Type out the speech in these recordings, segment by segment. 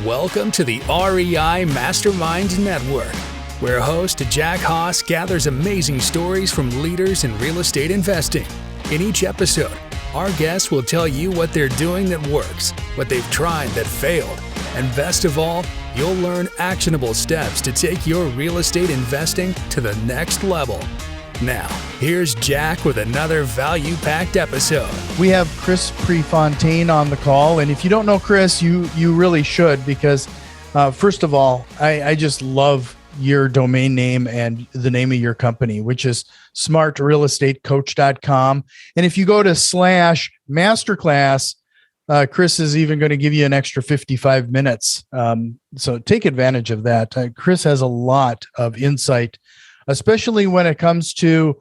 Welcome to the REI Mastermind Network, where host Jack Haas gathers amazing stories from leaders in real estate investing. In each episode, our guests will tell you what they're doing that works, what they've tried that failed, and best of all, you'll learn actionable steps to take your real estate investing to the next level. Now, here's Jack with another value-packed episode. We have Chris Prefontaine on the call, and if you don't know Chris, you really should, because first of all, I just love your domain name and the name of your company, which is smartrealestatecoach.com. And if you go to /masterclass, Chris is even going to give you an extra 55 minutes. So take advantage of that. Chris has a lot of insight, especially when it comes to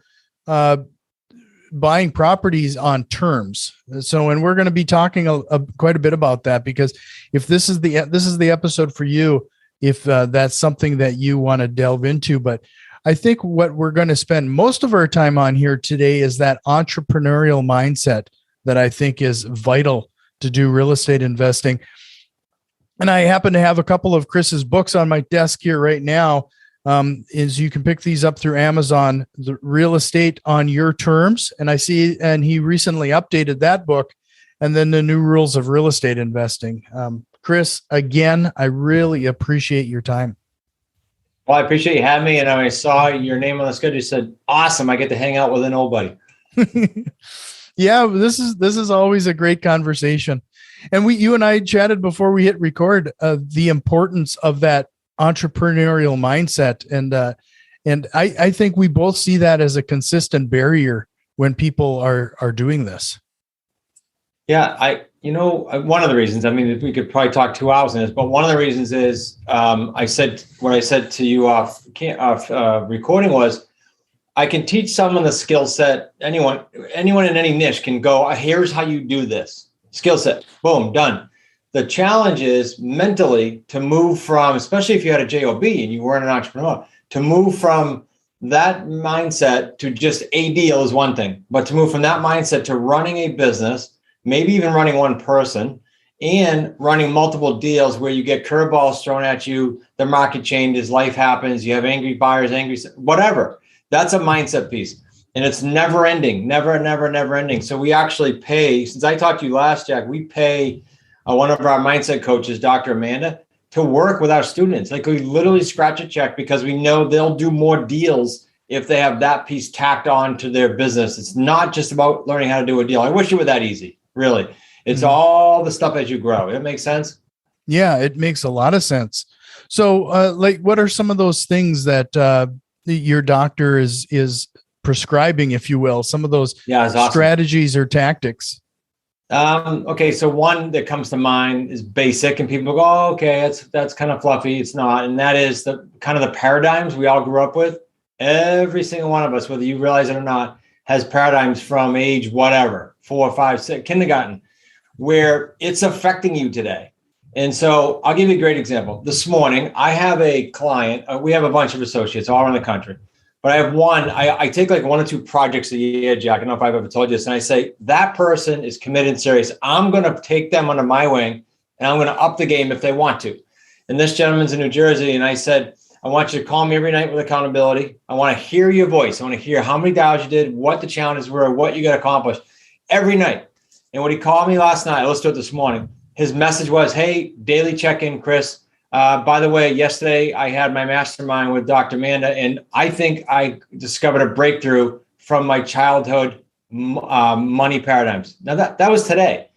buying properties on terms. So, and we're going to be talking quite a bit about that, because if this is the episode for you, if that's something that you want to delve into. But I think what we're going to spend most of our time on here today is that entrepreneurial mindset that I think is vital to do real estate investing. And I happen to have a couple of Chris's books on my desk here right now. Is you can pick these up through Amazon, the Real Estate on Your Terms. And I see, and he recently updated that book, and then the New Rules of Real Estate Investing. Chris, again, I really appreciate your time. Well, I appreciate you having me. And when I saw your name on the schedule, you said, awesome, I get to hang out with an old buddy. Yeah, this is always a great conversation. And you and I chatted before we hit record, the importance of that entrepreneurial mindset. And I think we both see that as a consistent barrier when people are doing this. Yeah, one of the reasons, I mean, we could probably talk 2 hours on this, but one of the reasons is I said to you off recording was, I can teach someone the skill set. Anyone in any niche can go, here's how you do this. Skill set, boom, done. The challenge is mentally to move from, especially if you had a job and you weren't an entrepreneur, to move from that mindset to just a deal is one thing, but to move from that mindset to running a business, maybe even running one person, and running multiple deals where you get curveballs thrown at you, the market changes, life happens, you have angry buyers, whatever. That's a mindset piece. And it's never ending, never ending. So we actually pay, since I talked to you last, Jack, we pay one of our mindset coaches, Dr. Amanda, to work with our students. Like, we literally scratch a check because we know they'll do more deals if they have that piece tacked on to their business. It's not just about learning how to do a deal. I wish it were that easy, really. It's all the stuff as you grow. It makes sense? Yeah, it makes a lot of sense. So what are some of those things that your doctor is prescribing, if you will, some of those strategies or tactics? Okay, so one that comes to mind is basic, and people go, oh, okay, that's kind of fluffy. It's not. And that is the kind of the paradigms we all grew up with. Every single one of us, whether you realize it or not, has paradigms from age whatever, 4, 5, 6, kindergarten, where it's affecting you today. And so I'll give you a great example. This morning, I have a client. We have a bunch of associates all around the country. But I have one, I take like 1 or 2 projects a year, Jack. I don't know if I've ever told you this. And I say, that person is committed and serious. I'm going to take them under my wing, and I'm going to up the game if they want to. And this gentleman's in New Jersey. And I said, I want you to call me every night with accountability. I want to hear your voice. I want to hear how many dials you did, what the challenges were, what you got to accomplish every night. And when he called me last night, I listened to it this morning. His message was, hey, daily check-in, Chris. By the way, yesterday I had my mastermind with Dr. Amanda, and I think I discovered a breakthrough from my childhood money paradigms. Now that was today,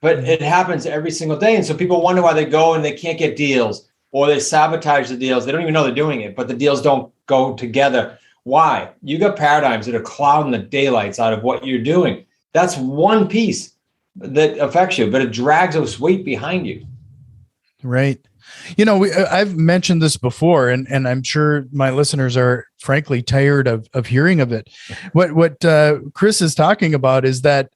but it happens every single day. And so people wonder why they go and they can't get deals, or they sabotage the deals. They don't even know they're doing it, but the deals don't go together. Why? You got paradigms that are clouding the daylights out of what you're doing. That's one piece that affects you, but it drags this weight behind you. Right. I've mentioned this before, and I'm sure my listeners are frankly tired of hearing of it. What Chris is talking about is that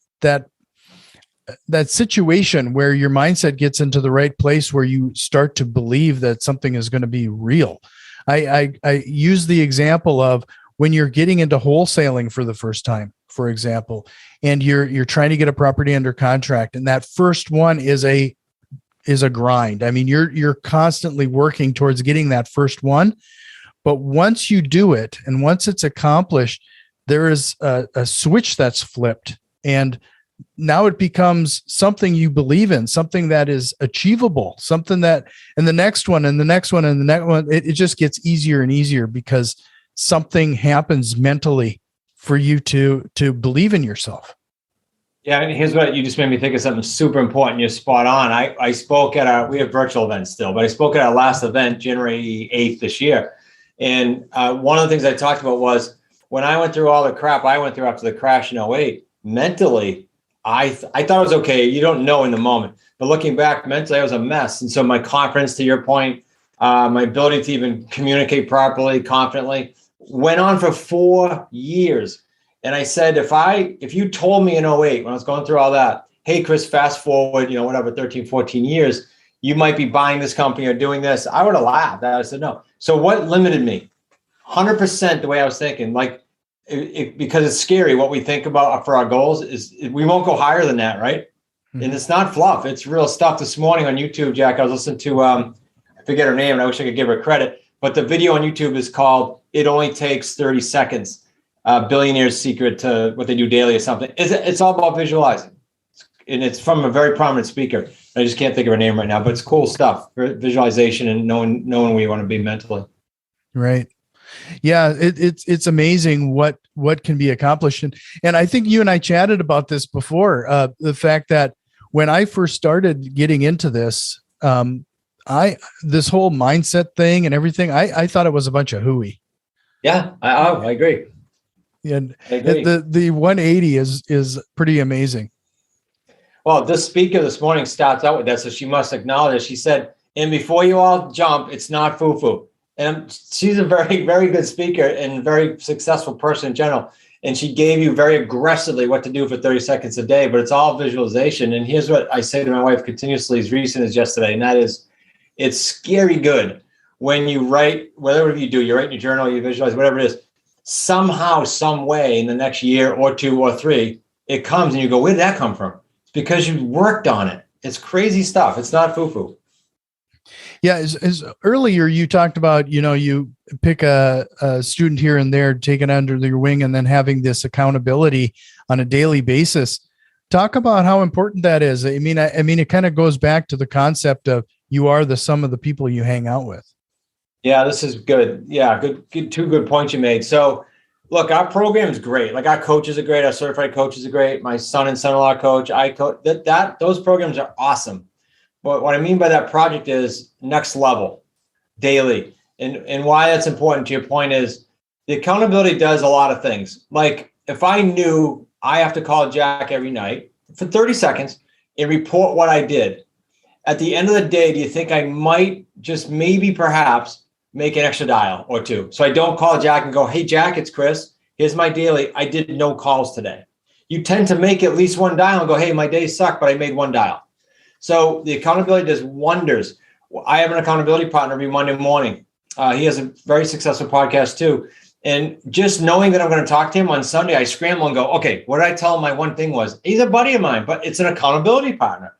situation where your mindset gets into the right place, where you start to believe that something is going to be real. I use the example of when you're getting into wholesaling for the first time, for example, and you're trying to get a property under contract, and that first one is a is a grind. I mean, you're constantly working towards getting that first one, but once you do it and once it's accomplished, there is a switch that's flipped, and now it becomes something you believe in, something that is achievable, something that, and the next one and the next one and the next one, it just gets easier and easier because something happens mentally for you to believe in yourself. Yeah, and here's what you just made me think of something super important. You're spot on. I spoke at we have virtual events still, but I spoke at our last event, January 8th this year. And one of the things I talked about was when I went through all the crap I went through after the crash in 08, mentally, I thought it was okay. You don't know in the moment, but looking back, mentally, I was a mess. And so my confidence, to your point, my ability to even communicate properly, confidently, went on for 4 years. And I said, if you told me in 08, when I was going through all that, hey, Chris, fast forward, 13, 14 years, you might be buying this company or doing this, I would have laughed. I said, no. So what limited me? 100% the way I was thinking, because it's scary what we think about for our goals is we won't go higher than that, right? Mm-hmm. And it's not fluff. It's real stuff. This morning on YouTube, Jack, I was listening to, I forget her name and I wish I could give her credit, but the video on YouTube is called It Only Takes 30 Seconds. Billionaire's secret to what they do daily or something. It's all about visualizing. And it's from a very prominent speaker. I just can't think of her name right now, but it's cool stuff. Visualization and knowing where you want to be mentally. Right. Yeah. It's amazing what can be accomplished. And I think you and I chatted about this before, the fact that when I first started getting into this, this whole mindset thing and everything, I thought it was a bunch of hooey. Yeah, I agree. And the 180 is pretty amazing. Well, this speaker this morning starts out with that, so she must acknowledge it. She said, and before you all jump, it's not foo-foo. And she's a very, very good speaker and very successful person in general. And she gave you very aggressively what to do for 30 seconds a day, but it's all visualization. And here's what I say to my wife continuously as recent as yesterday, and that is, it's scary good when you write, whatever you do, you write in your journal, you visualize, whatever it is, somehow, some way in the next year or 2 or 3, it comes and you go, where did that come from? It's because you worked on it. It's crazy stuff. It's not foo-foo. Yeah. As earlier you talked about, you pick a student here and there, take it under your wing, and then having this accountability on a daily basis. Talk about how important that is. I mean, it kind of goes back to the concept of you are the sum of the people you hang out with. Yeah, this is good. Yeah, good. 2 good points you made. So, look, our program is great. Like, our coaches are great. Our certified coaches are great. My son and son-in-law coach, I coach. Those programs are awesome. But what I mean by that project is next level, daily. And why that's important to your point is the accountability does a lot of things. Like, if I knew I have to call Jack every night for 30 seconds and report what I did, at the end of the day, do you think I might just maybe perhaps make an extra dial or 2? So I don't call Jack and go, hey, Jack, it's Chris. Here's my daily. I did no calls today. You tend to make at least 1 dial and go, hey, my day sucked, but I made 1 dial. So the accountability does wonders. I have an accountability partner every Monday morning. He has a very successful podcast too. And just knowing that I'm going to talk to him on Sunday, I scramble and go, okay, what did I tell him my one thing was? He's a buddy of mine, but it's an accountability partner.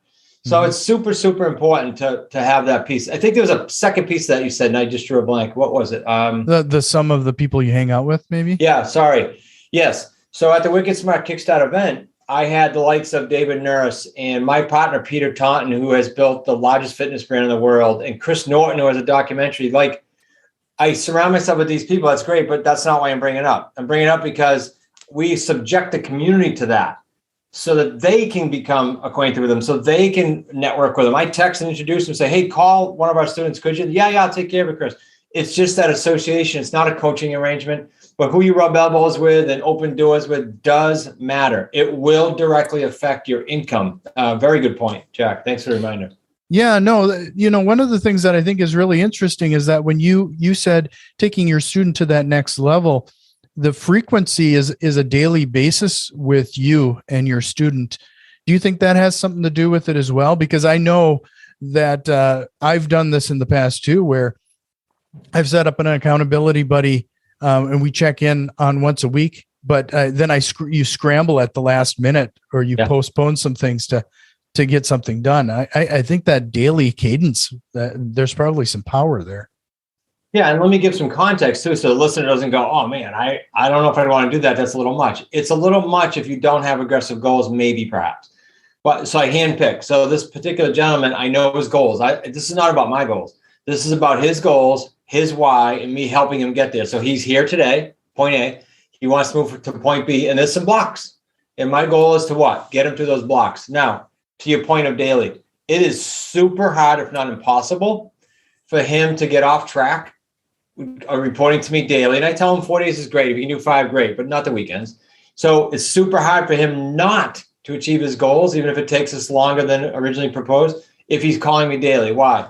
So It's super, super important to have that piece. I think there was a second piece that you said, and I just drew a blank. What was it? The sum of the people you hang out with, maybe? Yeah, sorry. Yes. So at the Wicked Smart Kickstart event, I had the likes of David Nurse and my partner, Peter Taunton, who has built the largest fitness brand in the world, and Chris Norton, who has a documentary. Like, I surround myself with these people. That's great, but that's not why I'm bringing it up. I'm bringing it up because we subject the community to that, so that they can become acquainted with them, so they can network with them. I text and introduce them, say, hey, call one of our students, could you? Yeah, I'll take care of it, Chris. It's just that association. It's not a coaching arrangement, but who you rub elbows with and open doors with does matter. It will directly affect your income. Very good point, Jack. Thanks for the reminder. Yeah, no, one of the things that I think is really interesting is that when you said taking your student to that next level, the frequency is a daily basis with you and your student. Do you think that has something to do with it as well? Because I know that I've done this in the past too, where I've set up an accountability buddy and we check in on once a week, but then you scramble at the last minute, or you postpone some things to to get something done. I think that daily cadence, there's probably some power there. Yeah, and let me give some context too, so the listener doesn't go, "Oh man, I don't know if I want to do that. That's a little much." It's a little much if you don't have aggressive goals, maybe perhaps. But so I handpick. So this particular gentleman, I know his goals. This is not about my goals. This is about his goals, his why, and me helping him get there. So he's here today, point A. He wants to move to point B, and there's some blocks. And my goal is to what? Get him through those blocks. Now, to your point of daily, it is super hard, if not impossible, for him to get off track. Reporting to me daily, and I tell him 4 days is great. If you can do 5, great, but not the weekends. So it's super hard for him not to achieve his goals, even if it takes us longer than originally proposed, if he's calling me daily. Why?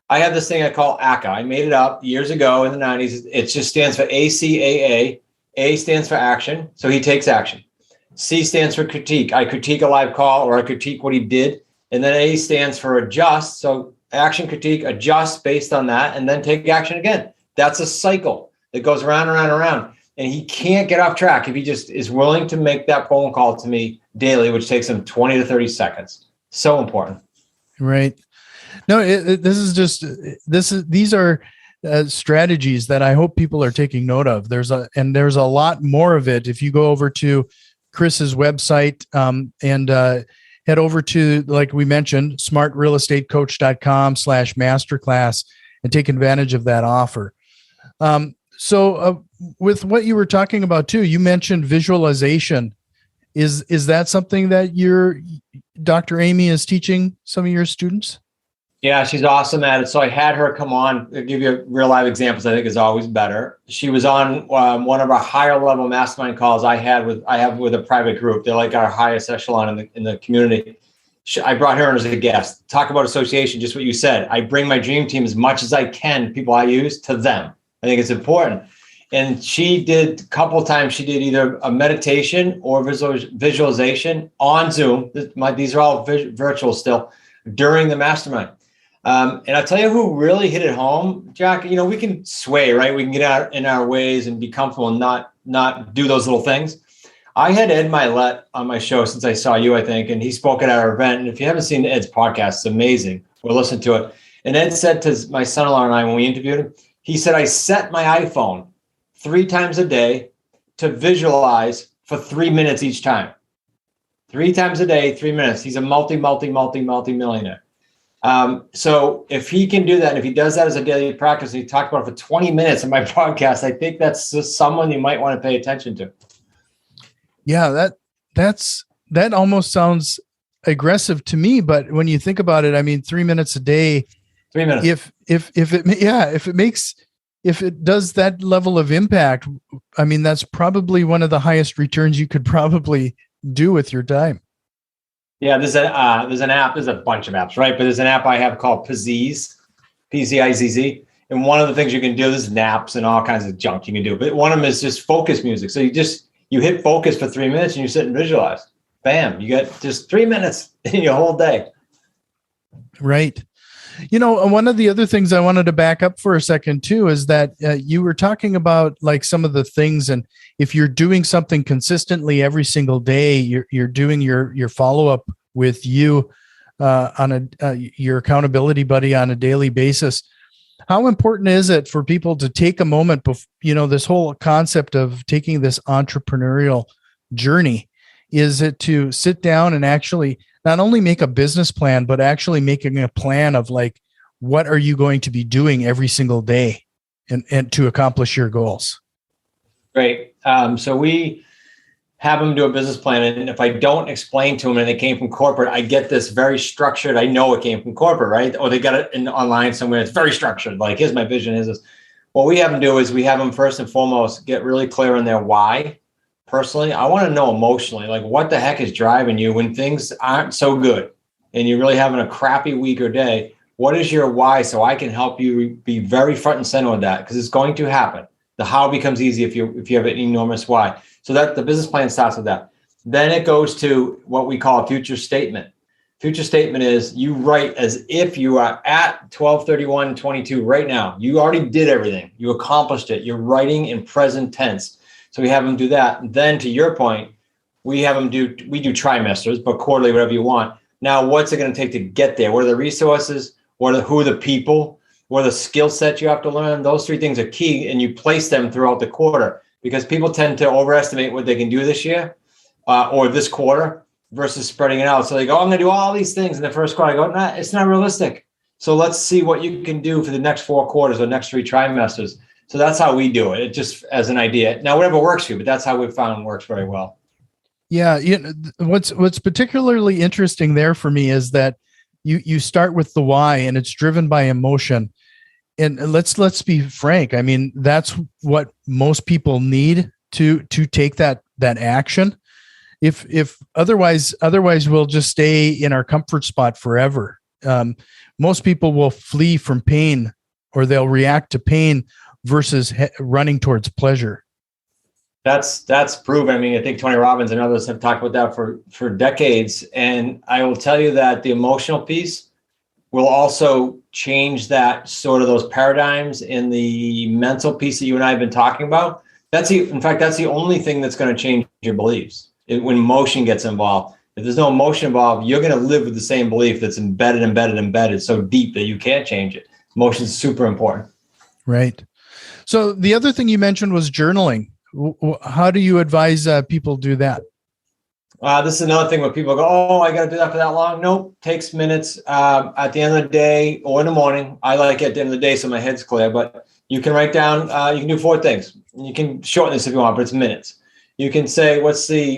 I have this thing I call ACA. I made it up years ago in the 90s. It just stands for ACAA. A stands for action, so he takes action. C stands for critique. I critique a live call, or I critique what he did. And then A stands for adjust. So action, critique, adjust based on that, and then take action again. That's a cycle that goes around and around and around. And he can't get off track if he just is willing to make that phone call to me daily, which takes him 20 to 30 seconds. So important. Right. No, these are strategies that I hope people are taking note of. There's a lot more of it. If you go over to Chris's website and head over to, like we mentioned, smartrealestatecoach.com/masterclass and take advantage of that offer. So with what you were talking about too, you mentioned visualization. Is that something that Dr. Amy is teaching some of your students? Yeah, she's awesome at it. So I had her come on, give you real live examples. I think is always better. She was on one of our higher level mastermind calls I have with a private group. They're like our highest echelon in the community. I brought her in as a guest. Talk about association, just what you said. I bring my dream team as much as I can, people I use, to them. I think it's important. And she did a couple of times, she did either a meditation or visualization on Zoom. These are all virtual still during the mastermind. And I'll tell you who really hit it home, Jack. We can sway, right? We can get out in our ways and be comfortable and not do those little things. I had Ed Milet on my show since I saw you, I think, and he spoke at our event. And if you haven't seen Ed's podcast, it's amazing. We'll listen to it. And Ed said to my son-in-law and I, when we interviewed him, he said, I set my iPhone 3 times a day to visualize for 3 minutes each time. 3 times a day, 3 minutes. He's a multi-millionaire. So if he can do that, and if he does that as a daily practice, and he talked about it for 20 minutes in my podcast, I think that's just someone you might want to pay attention to. Yeah, that almost sounds aggressive to me, but when you think about it, I mean, 3 minutes a day, 3 minutes. If it does that level of impact, I mean, that's probably one of the highest returns you could probably do with your time. Yeah, there's an app. There's a bunch of apps, right? But there's an app I have called Pzizz, P-Z-I-Z-Z. And one of the things you can do, there's naps and all kinds of junk you can do. But one of them is just focus music. So you hit focus for 3 minutes and you sit and visualize. Bam, you get just 3 minutes in your whole day. Right. One of the other things I wanted to back up for a second too is that you were talking about like some of the things, and if you're doing something consistently every single day, you're doing your follow-up with you on your accountability buddy on a daily basis. How important is it for people to take a moment this whole concept of taking this entrepreneurial journey? Is it to sit down and actually not only make a business plan, but actually making a plan of like, what are you going to be doing every single day and to accomplish your goals? Great. So we have them do a business plan. And if I don't explain to them and it came from corporate, I get this very structured. I know it came from corporate, right? Or they got it online somewhere. It's very structured. Like, here's my vision, is this. What we have them do is we have them first and foremost get really clear on their why. Personally, I want to know emotionally, like, what the heck is driving you when things aren't so good and you're really having a crappy week or day? What is your why? So I can help you be very front and center with that, because it's going to happen. The how becomes easy if you have an enormous why. So that the business plan starts with that. Then it goes to what we call a future statement. Future statement is you write as if you are at 12/31/22 right now. You already did everything. You accomplished it. You're writing in present tense. So we have them do that. Then to your point, we do trimesters, but quarterly, whatever you want. Now, what's it going to take to get there? What are the resources? Who are the people? What are the skill sets you have to learn? Those three things are key, and you place them throughout the quarter, because people tend to overestimate what they can do this year or this quarter versus spreading it out. So they go, I'm going to do all these things in the first quarter. I go, nah, it's not realistic. So let's see what you can do for the next 4 quarters or next 3 trimesters. So that's how we do it. It just as an idea. Now, whatever works for you, but that's how we've found works very well. Yeah. What's particularly interesting there for me is that you start with the why, and it's driven by emotion. And let's be frank. I mean, that's what most people need to take that action. If otherwise we'll just stay in our comfort spot forever. Most people will flee from pain, or they'll react to pain versus running towards pleasure. That's proven. I mean, I think Tony Robbins and others have talked about that for decades. And I will tell you that the emotional piece will also change that sort of those paradigms in the mental piece that you and I have been talking about. That's the only thing that's going to change your beliefs when emotion gets involved. If there's no emotion involved, you're going to live with the same belief that's embedded so deep that you can't change it. Emotion is super important. Right. So the other thing you mentioned was journaling. How do you advise people do that? This is another thing where people go, oh, I got to do that for that long. Nope, takes minutes. At the end of the day or in the morning, I like it at the end of the day so my head's clear, but you can write down, you can do 4 things. You can shorten this if you want, but it's minutes. You can say, what's a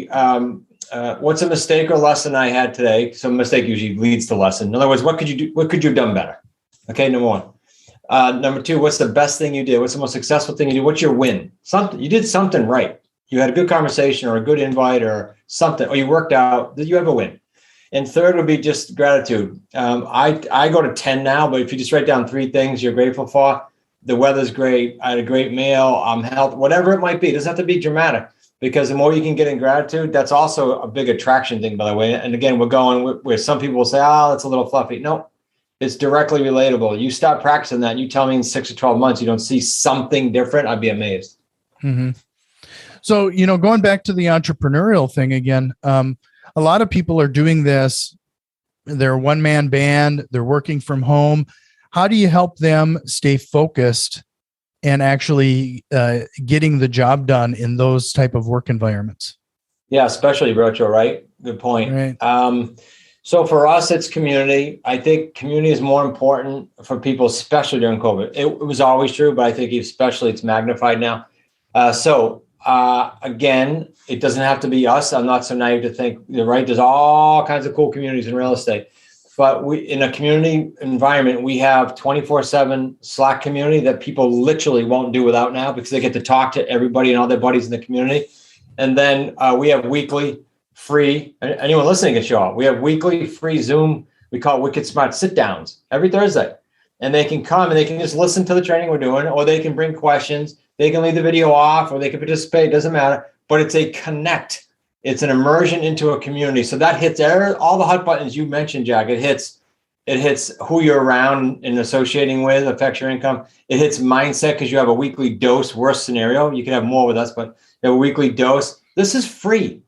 mistake or lesson I had today? So a mistake usually leads to lesson. In other words, what could you do? What could you have done better? Okay, number 1. Number 2, what's the best thing you did? What's the most successful thing you did? What's your win? Something you did something right. You had a good conversation or a good invite or something, or you worked out, that you have a win. And 3rd would be just gratitude. I go to 10 now, but if you just write down 3 things you're grateful for, the weather's great, I had a great meal, I'm healthy, whatever it might be. It doesn't have to be dramatic, because the more you can get in gratitude, that's also a big attraction thing, by the way. And again, we're going where some people will say, oh, that's a little fluffy. No, it's directly relatable. You start practicing that, and you tell me in 6 or 12 months you don't see something different, I'd be amazed. Mm-hmm. So, going back to the entrepreneurial thing again, a lot of people are doing this. They're a one-man band. They're working from home. How do you help them stay focused and actually getting the job done in those type of work environments? Yeah, especially virtual, right? Good point. Right. So for us, it's community. I think community is more important for people, especially during COVID. It was always true, but I think especially it's magnified now. Again, it doesn't have to be us. I'm not so naive to think, you're right, there's all kinds of cool communities in real estate. But in a community environment, we have 24/7 Slack community that people literally won't do without now, because they get to talk to everybody and all their buddies in the community. And then we have weekly free, anyone listening can show up. We have weekly free Zoom, we call it Wicked Smart sit downs every Thursday. And they can come and they can just listen to the training we're doing, or they can bring questions. They can leave the video off, or they can participate. It doesn't matter. But it's a connect. It's an immersion into a community. So that hits all the hot buttons you mentioned, Jack. It hits who you're around and associating with, affects your income. It hits mindset, because you have a weekly dose. Worst scenario, you can have more with us, but you have a weekly dose. This is free.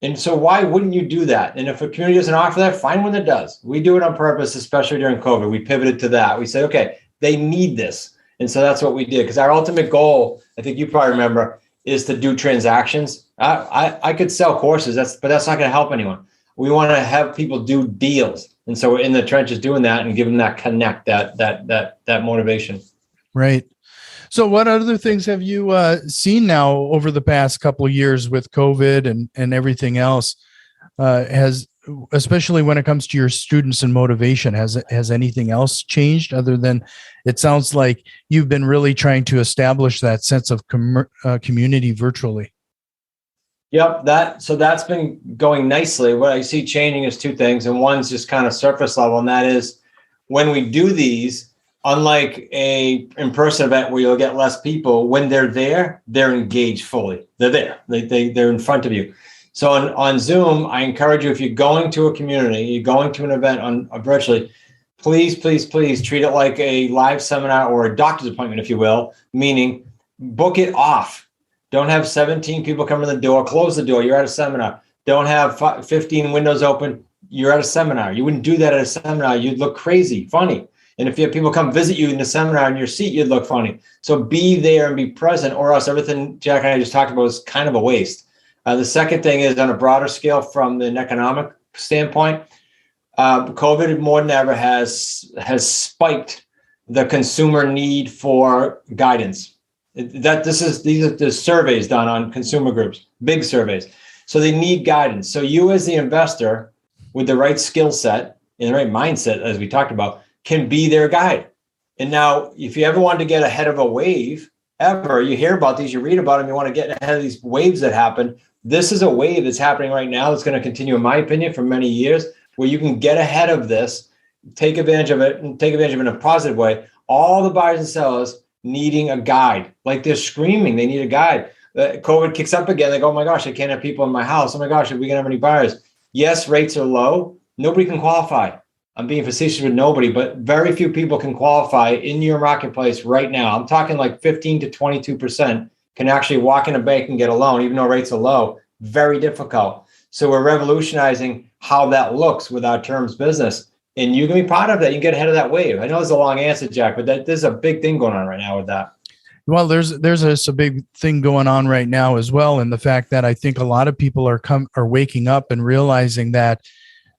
And so why wouldn't you do that? And if a community doesn't offer that, find one that does. We do it on purpose, especially during COVID. We pivoted to that. We said, okay, they need this. And so that's what we did, because our ultimate goal, I think you probably remember, is to do transactions. I could sell courses, but that's not going to help anyone. We want to have people do deals. And so we're in the trenches doing that and give them that connect, that motivation. Right. So what other things have you seen now over the past couple of years with COVID and everything else? Especially when it comes to your students and motivation, has anything else changed other than, it sounds like you've been really trying to establish that sense of community virtually? Yep. That's been going nicely. What I see changing is 2 things. And one's just kind of surface level. And that is, when we do these, unlike a in-person event where you'll get less people, when they're there, they're engaged fully. They're there. They're in front of you. So on Zoom, I encourage you, if you're going to a community, you're going to an event virtually, please treat it like a live seminar or a doctor's appointment, if you will, meaning book it off. Don't have 17 people come in the door, close the door. You're at a seminar. Don't have 15 windows open. you're at a seminar. You wouldn't do that at a seminar. You'd look crazy, funny. And if you have people come visit you in the seminar in your seat, you'd look funny. So be there and be present, or else everything Jack and I just talked about is kind of a waste. The second thing is, on a broader scale from an economic standpoint, COVID more than ever has spiked the consumer need for guidance. These are the surveys done on consumer groups, big surveys. So they need guidance. So you as the investor with the right skill set and the right mindset, as we talked about, can be their guide. And now, if you ever want to get ahead of a wave, you hear about these, you read about them, you want to get ahead of these waves that happen. This is a wave that's happening right now. That's going to continue, in my opinion, for many years, where you can get ahead of this, take advantage of it, and take advantage of it in a positive way. All the buyers and sellers needing a guide, like they're screaming, they need a guide. COVID kicks up again. They go, oh my gosh, I can't have people in my house. Oh my gosh, are we going to have any buyers? Yes, rates are low. Nobody can qualify. I'm being facetious with nobody, but very few people can qualify in your marketplace right now. I'm talking like 15 to 22% can actually walk in a bank and get a loan, even though rates are low. Very difficult. So we're revolutionizing how that looks with our terms business. And you can be part of that. You can get ahead of that wave. I know it's a long answer, Jack, but there's a big thing going on right now with that. Well, there's a big thing going on right now as well. And the fact that I think a lot of people are waking up and realizing that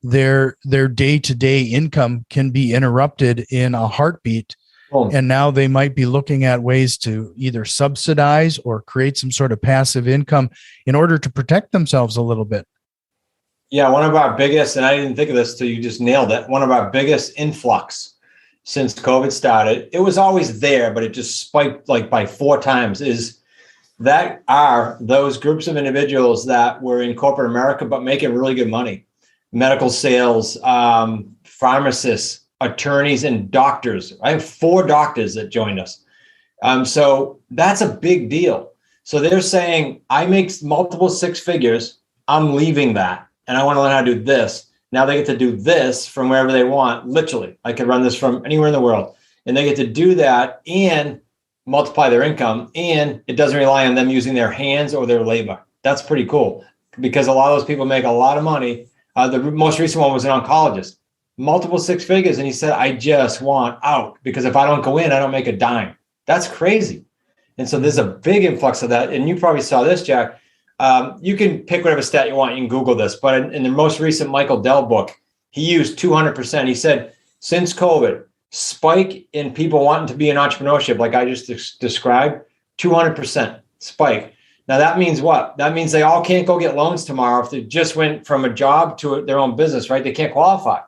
their day-to-day income can be interrupted in a heartbeat. And now they might be looking at ways to either subsidize or create some sort of passive income in order to protect themselves a little bit. Yeah, one of our biggest, and I didn't think of this till you just nailed it, one of our biggest influx since COVID started, it was always there, but it just spiked like by 4 times, is that are those groups of individuals that were in corporate America but making really good money. Medical sales, pharmacists, attorneys, and doctors. I have 4 doctors that joined us. So that's a big deal. So they're saying, I make multiple 6 figures. I'm leaving that. And I want to learn how to do this. Now they get to do this from wherever they want. Literally, I could run this from anywhere in the world. And they get to do that and multiply their income. And it doesn't rely on them using their hands or their labor. That's pretty cool, because a lot of those people make a lot of money. The most recent one was an oncologist, multiple 6 figures. And he said, I just want out, because if I don't go in, I don't make a dime. That's crazy. And so there's a big influx of that. And you probably saw this, Jack. You can pick whatever stat you want. You can Google this. But in the most recent Michael Dell book, he used 200%. He said, since COVID, spike in people wanting to be in entrepreneurship, like I just described, 200% spike. Now, that means what? That means they all can't go get loans tomorrow if they just went from a job to their own business, right? They can't qualify.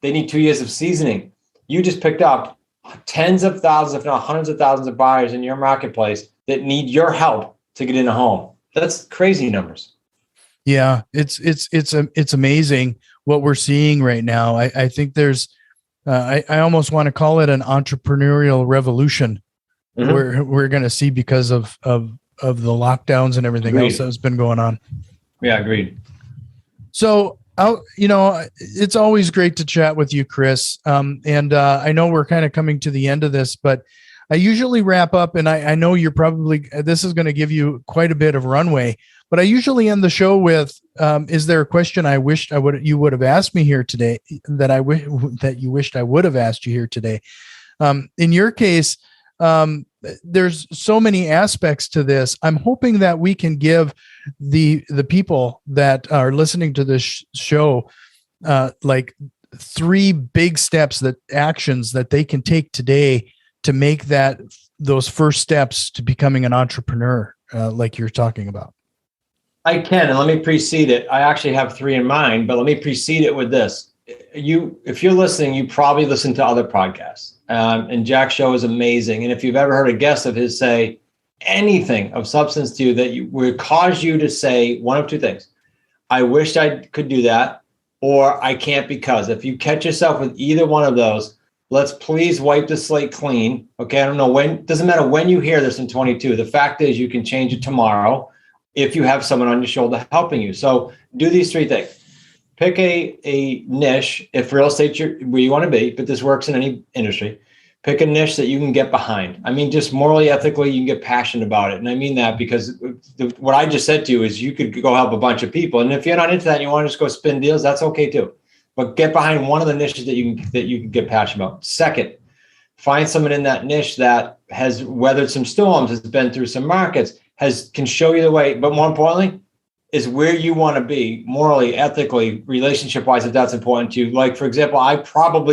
They need 2 years of seasoning. You just picked up tens of thousands, if not hundreds of thousands of buyers in your marketplace that need your help to get in a home. That's crazy numbers. Yeah, it's amazing what we're seeing right now. I think there's, I almost want to call it an entrepreneurial revolution. We're going to see because of the lockdowns and everything else that's been going on. Yeah, agreed. So, it's always great to chat with you, Chris. And I know we're kind of coming to the end of this, but I usually wrap up, and I know you're probably, this is going to give you quite a bit of runway, but I usually end the show with, is there a question you would have asked me here today that you wished I would have asked you here today? In your case, there's so many aspects to this. I'm hoping that we can give the people that are listening to this show, like 3 big steps, actions that they can take today to make those first steps to becoming an entrepreneur, like you're talking about. I can, and let me precede it. I actually have 3 in mind, but let me precede it with this. If you're listening, you probably listen to other podcasts. And Jack's show is amazing. And if you've ever heard a guest of his say anything of substance to you that would cause you to say one of 2 things: I wish I could do that, or I can't because. If you catch yourself with either one of those, let's please wipe the slate clean. Okay, I don't know when, doesn't matter when you hear this in 22. The fact is you can change it tomorrow if you have someone on your shoulder helping you. So do these 3 things. Pick a niche, if real estate's where you want to be, but this works in any industry. Pick a niche that you can get behind. I mean, just morally, ethically, you can get passionate about it. And I mean that because what I just said to you is you could go help a bunch of people. And if you're not into that and you want to just go spin deals, that's okay too. but get behind one of the niches that you can get passionate about. Second, find someone in that niche that has weathered some storms, has been through some markets, can show you the way, but more importantly, is where you want to be morally, ethically, relationship-wise, if that's important to you. Like, for example,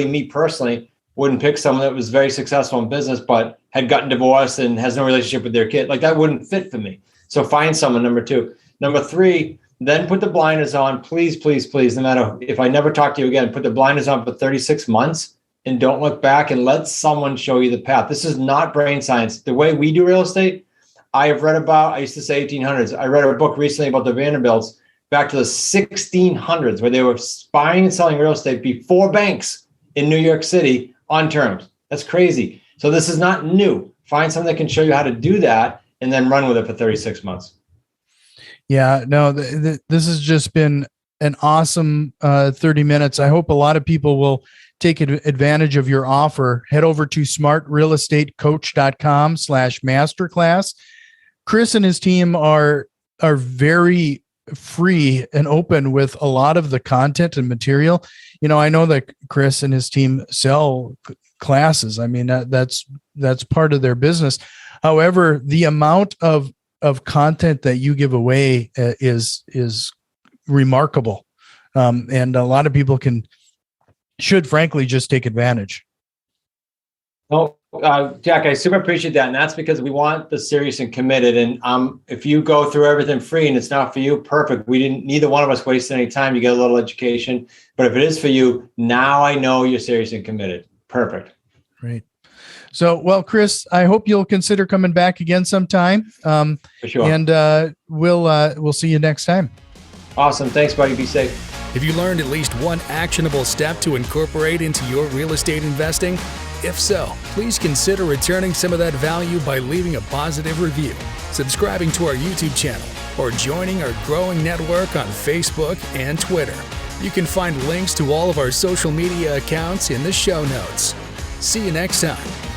me personally, wouldn't pick someone that was very successful in business, but had gotten divorced and has no relationship with their kid. Like, that wouldn't fit for me. So find someone, number two. Number three, then put the blinders on. Please, please, please, no matter if I never talk to you again, put the blinders on for 36 months and don't look back and let someone show you the path. This is not brain science. The way we do real estate, I used to say 1800s. I read a book recently about the Vanderbilts back to the 1600s, where they were buying and selling real estate before banks in New York City on terms. That's crazy. So this is not new. Find someone that can show you how to do that and then run with it for 36 months. Yeah, no, this has just been an awesome 30 minutes. I hope a lot of people will take advantage of your offer. Head over to smartrealestatecoach.com/masterclass. Chris and his team are very free and open with a lot of the content and material. You know, I know that Chris and his team sell classes. I mean, that's part of their business. However, the amount of content that you give away is remarkable. And a lot of people should frankly just take advantage. Oh, Jack, I super appreciate that. And that's because we want the serious and committed. And if you go through everything free and it's not for you, perfect. Neither one of us waste any time. You get a little education. But if it is for you, now I know you're serious and committed. Perfect. Great. So, well, Chris, I hope you'll consider coming back again sometime. For sure. And we'll see you next time. Awesome. Thanks, buddy. Be safe. Have you learned at least one actionable step to incorporate into your real estate investing? If so, please consider returning some of that value by leaving a positive review, subscribing to our YouTube channel, or joining our growing network on Facebook and Twitter. You can find links to all of our social media accounts in the show notes. See you next time.